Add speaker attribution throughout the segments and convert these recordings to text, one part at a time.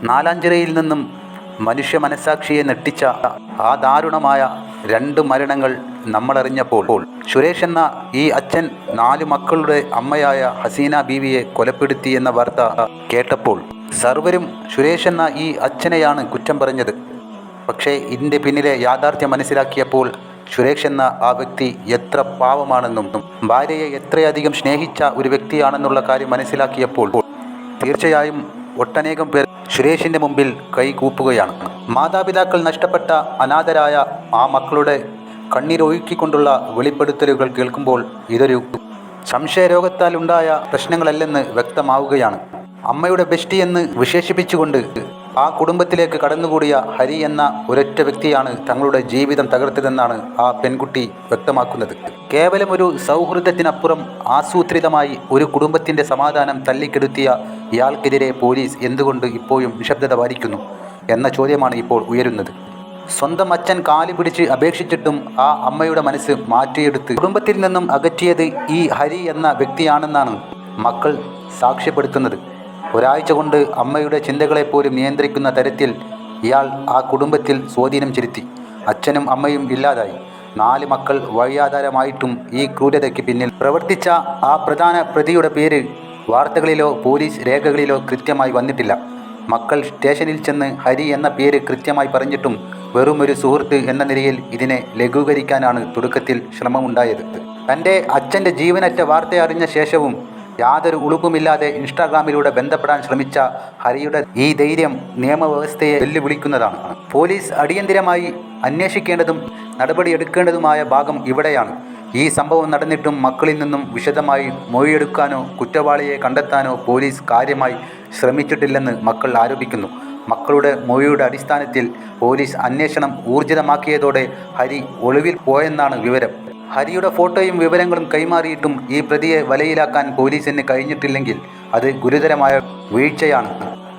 Speaker 1: നാലാഞ്ചിറയിൽ നിന്നും മനുഷ്യ മനസാക്ഷിയെ നെട്ടിച്ച ആ ദാരുണമായ 2 മരണങ്ങൾ നമ്മളറിഞ്ഞപ്പോൾ സുരേഷ് എന്ന ഈ അച്ഛൻ 4 മക്കളുടെ അമ്മയായ ഹസീന ബീവിയെ കൊലപ്പെടുത്തി എന്ന വാർത്ത കേട്ടപ്പോൾ സർവരും സുരേഷ് എന്ന ഈ അച്ഛനെയാണ് കുറ്റം പറഞ്ഞത്. പക്ഷേ ഇതിൻ്റെ പിന്നിലെ യാഥാർത്ഥ്യം മനസ്സിലാക്കിയപ്പോൾ സുരേഷ് എന്ന ആ വ്യക്തി എത്ര പാവമാണെന്നും ഭാര്യയെ എത്രയധികം സ്നേഹിച്ച ഒരു വ്യക്തിയാണെന്നുള്ള കാര്യം മനസ്സിലാക്കിയപ്പോൾ തീർച്ചയായും ഒട്ടനേകം പേർ സുരേഷിൻ്റെ മുമ്പിൽ കൈകൂപ്പുകയാണ്. മാതാപിതാക്കൾ നഷ്ടപ്പെട്ട അനാഥരായ ആ മക്കളുടെ കണ്ണീരൊഴുക്കിക്കൊണ്ടുള്ള വെളിപ്പെടുത്തലുകൾ കേൾക്കുമ്പോൾ ഇതൊരു സംശയരോഗത്താൽ ഉണ്ടായ പ്രശ്നങ്ങളല്ലെന്ന് വ്യക്തമാവുകയാണ്. അമ്മയുടെ ബെസ്റ്റി എന്ന് വിശേഷിപ്പിച്ചുകൊണ്ട് ആ കുടുംബത്തിലേക്ക് കടന്നുകൂടിയ ഹരി എന്ന ഒരൊറ്റ വ്യക്തിയാണ് തങ്ങളുടെ ജീവിതം തകർത്തതെന്നാണ് ആ പെൺകുട്ടി വ്യക്തമാക്കുന്നത്. കേവലം ഒരു സൗഹൃദത്തിനപ്പുറം ആസൂത്രിതമായി ഒരു കുടുംബത്തിൻ്റെ സമാധാനം തല്ലിക്കെടുത്തിയ ഇയാൾക്കെതിരെ പോലീസ് എന്തുകൊണ്ട് ഇപ്പോഴും നിശബ്ദത പാലിക്കുന്നു എന്ന ചോദ്യമാണ് ഇപ്പോൾ ഉയരുന്നത്. സ്വന്തം അച്ഛൻ കാല് പിടിച്ച് അപേക്ഷിച്ചിട്ടും ആ അമ്മയുടെ മനസ്സ് മാറ്റിയെടുത്ത് കുടുംബത്തിൽ നിന്നും അകറ്റിയത് ഈ ഹരി എന്ന വ്യക്തിയാണെന്നാണ് മക്കൾ സാക്ഷ്യപ്പെടുത്തുന്നത്. ഒരാഴ്ച കൊണ്ട് അമ്മയുടെ ചിന്തകളെപ്പോലും നിയന്ത്രിക്കുന്ന തരത്തിൽ ഇയാൾ ആ കുടുംബത്തിൽ സ്വാധീനം ചെലുത്തി. അച്ഛനും അമ്മയും ഇല്ലാതായി. 4 മക്കൾ വഴിയാധാരമായിട്ടും ഈ ക്രൂരതയ്ക്ക് പിന്നിൽ പ്രവർത്തിച്ച ആ പ്രധാന പ്രതിയുടെ പേര് വാർത്തകളിലോ പോലീസ് രേഖകളിലോ കൃത്യമായി വന്നിട്ടില്ല. മക്കൾ സ്റ്റേഷനിൽ ചെന്ന് ഹരി എന്ന പേര് കൃത്യമായി പറഞ്ഞിട്ടും വെറുമൊരു സുഹൃത്ത് എന്ന നിലയിൽ ഇതിനെ ലഘൂകരിക്കാനാണ് തുടക്കത്തിൽ ശ്രമമുണ്ടായത്. തൻ്റെ അച്ഛൻ്റെ ജീവനറ്റ വാർത്ത അറിഞ്ഞ ശേഷവും യാതൊരു ഉളുപ്പുമില്ലാതെ ഇൻസ്റ്റാഗ്രാമിലൂടെ ബന്ധപ്പെടാൻ ശ്രമിച്ച ഹരിയുടെ ഈ ധൈര്യം നിയമവ്യവസ്ഥയെ വെല്ലുവിളിക്കുന്നതാണ്. പോലീസ് അടിയന്തിരമായി അന്വേഷിക്കേണ്ടതും നടപടിയെടുക്കേണ്ടതുമായ ഭാഗം ഇവിടെയാണ്. ഈ സംഭവം നടന്നിട്ടും മക്കളിൽ നിന്നും വിശദമായി മൊഴിയെടുക്കാനോ കുറ്റവാളിയെ കണ്ടെത്താനോ പോലീസ് കാര്യമായി ശ്രമിച്ചിട്ടില്ലെന്ന് മക്കൾ ആരോപിക്കുന്നു. മക്കളുടെ മൊഴിയുടെ അടിസ്ഥാനത്തിൽ പോലീസ് അന്വേഷണം ഊർജിതമാക്കിയതോടെ ഹരി ഒളിവിൽ പോയെന്നാണ് വിവരം. ഹരിയുടെ ഫോട്ടോയും വിവരങ്ങളും കൈമാറിയിട്ടും ഈ പ്രതിയെ വലയിലാക്കാൻ പോലീസിന് കഴിഞ്ഞിട്ടില്ലെങ്കിൽ അത് ഗുരുതരമായ വീഴ്ചയാണ്.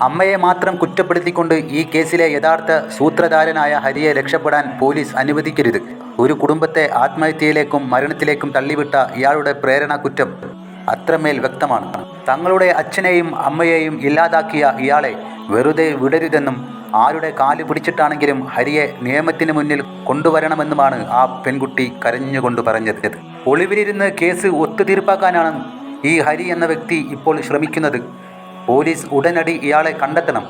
Speaker 1: അമ്മയെ മാത്രം കുറ്റപ്പെടുത്തിക്കൊണ്ട് ഈ കേസിലെ യഥാർത്ഥ സൂത്രധാരനായ ഹരിയെ രക്ഷപ്പെടാൻ പോലീസ് അനുവദിക്കരുത്. ഒരു കുടുംബത്തെ ആത്മഹത്യയിലേക്കും മരണത്തിലേക്കും തള്ളിവിട്ട ഇയാളുടെ പ്രേരണ കുറ്റം അത്രമേൽ വ്യക്തമാണ്. തങ്ങളുടെ അച്ഛനെയും അമ്മയെയും ഇല്ലാതാക്കിയ ഇയാളെ വെറുതെ വിടരുതെന്നും ആരുടെ കാല് പിടിച്ചിട്ടാണെങ്കിലും ഹരിയെ നിയമത്തിന് മുന്നിൽ കൊണ്ടുവരണമെന്നുമാണ് ആ പെൺകുട്ടി കരഞ്ഞുകൊണ്ട് പറഞ്ഞത്. ഒളിവിലിരുന്ന് കേസ് ഒത്തുതീർപ്പാക്കാനാണ് ഈ ഹരി എന്ന വ്യക്തി ഇപ്പോൾ ശ്രമിക്കുന്നത്. പോലീസ് ഉടനടി ഇയാളെ കണ്ടെത്തണം.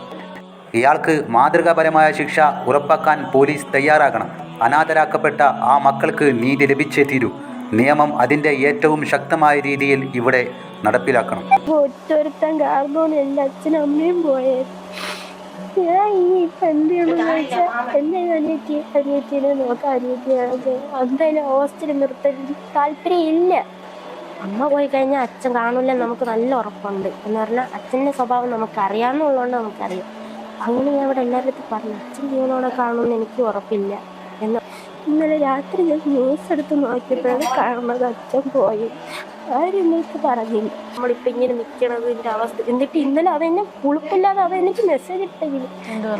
Speaker 1: ഇയാൾക്ക് മാതൃകാപരമായ ശിക്ഷ ഉറപ്പാക്കാൻ പോലീസ് തയ്യാറാകണം. അനാഥരാക്കപ്പെട്ട ആ മക്കൾക്ക് നീതി ലഭിച്ചേ തീരൂ. നിയമം അതിൻ്റെ ഏറ്റവും ശക്തമായ രീതിയിൽ ഇവിടെ നടപ്പിലാക്കണം.
Speaker 2: ഒറ്റൊരുത്തൻ കാരണം എൻ്റെ അച്ഛനും അമ്മയും പോയേ. ഞാൻ ഇനി ഇപ്പം എന്ത് ചെയ്യണമെന്ന് വെച്ചാൽ എൻ്റെ അനിയത്തിനെ നോക്കാം. അനിയത്തിയാണെങ്കിൽ എന്തായാലും ഹോസ്റ്റലിൽ നിർത്താൻ താല്പര്യം ഇല്ല. അമ്മ പോയി കഴിഞ്ഞാൽ അച്ഛൻ കാണില്ല നമുക്ക് നല്ല ഉറപ്പുണ്ട്. എന്ന് പറഞ്ഞാൽ അച്ഛൻ്റെ സ്വഭാവം നമുക്ക് അറിയാമെന്നുള്ളതുകൊണ്ട് നമുക്കറിയാം. അങ്ങനെ ഞാൻ ഇവിടെ എല്ലാവരും പറഞ്ഞു അച്ഛൻ ജീവനോടെ കാണുമെന്ന് എനിക്ക് ഉറപ്പില്ല എന്ന്. ഇന്നലെ രാത്രി ഞാൻ ന്യൂസ് എടുത്ത് നോക്കിയപ്പോഴാണ് കാണുന്നത് അച്ഛൻ പോയി. ആരും എനിക്ക് പറഞ്ഞില്ല നമ്മളിപ്പോൾ ഇങ്ങനെ നിൽക്കണതിൻ്റെ അവസ്ഥ. എന്നിട്ട് ഇന്നലെ അതെന്നെ കുളിപ്പില്ലാതെ അതെനിക്ക് മെസ്സേജ് ഇട്ടെങ്കിലും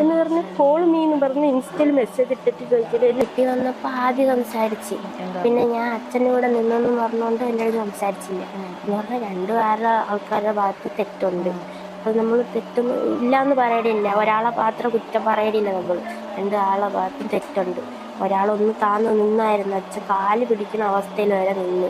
Speaker 2: എന്ന് പറഞ്ഞ് കോൾ മീന്ന് പറഞ്ഞ് ഇൻസ്റ്റയിൽ മെസ്സേജ് ഇട്ടിട്ട് ചോദിച്ചിട്ട് കുട്ടി വന്നപ്പോൾ ആദ്യം സംസാരിച്ച്. പിന്നെ ഞാൻ അച്ഛൻ്റെ കൂടെ നിന്നെന്ന് പറഞ്ഞുകൊണ്ട് എൻ്റെ അടുത്ത് സംസാരിച്ചില്ല. എന്ന് പറഞ്ഞാൽ 2 ആൾക്കാരുടെ ഭാഗത്ത് തെറ്റുണ്ട്. അത് നമ്മൾ തെറ്റൊന്നും ഇല്ലയെന്ന് പറയണില്ല. ഒരാളെ ഭാഗത്ത് കുറ്റം പറയണില്ല. നമ്മൾ 2 ആളെ ഭാഗത്തും തെറ്റുണ്ട്. ഒരാളൊന്ന് താന്ന് നിന്നായിരുന്നു. അച്ഛൻ കാല് പിടിക്കുന്ന അവസ്ഥയിൽ വരെ നിന്ന്.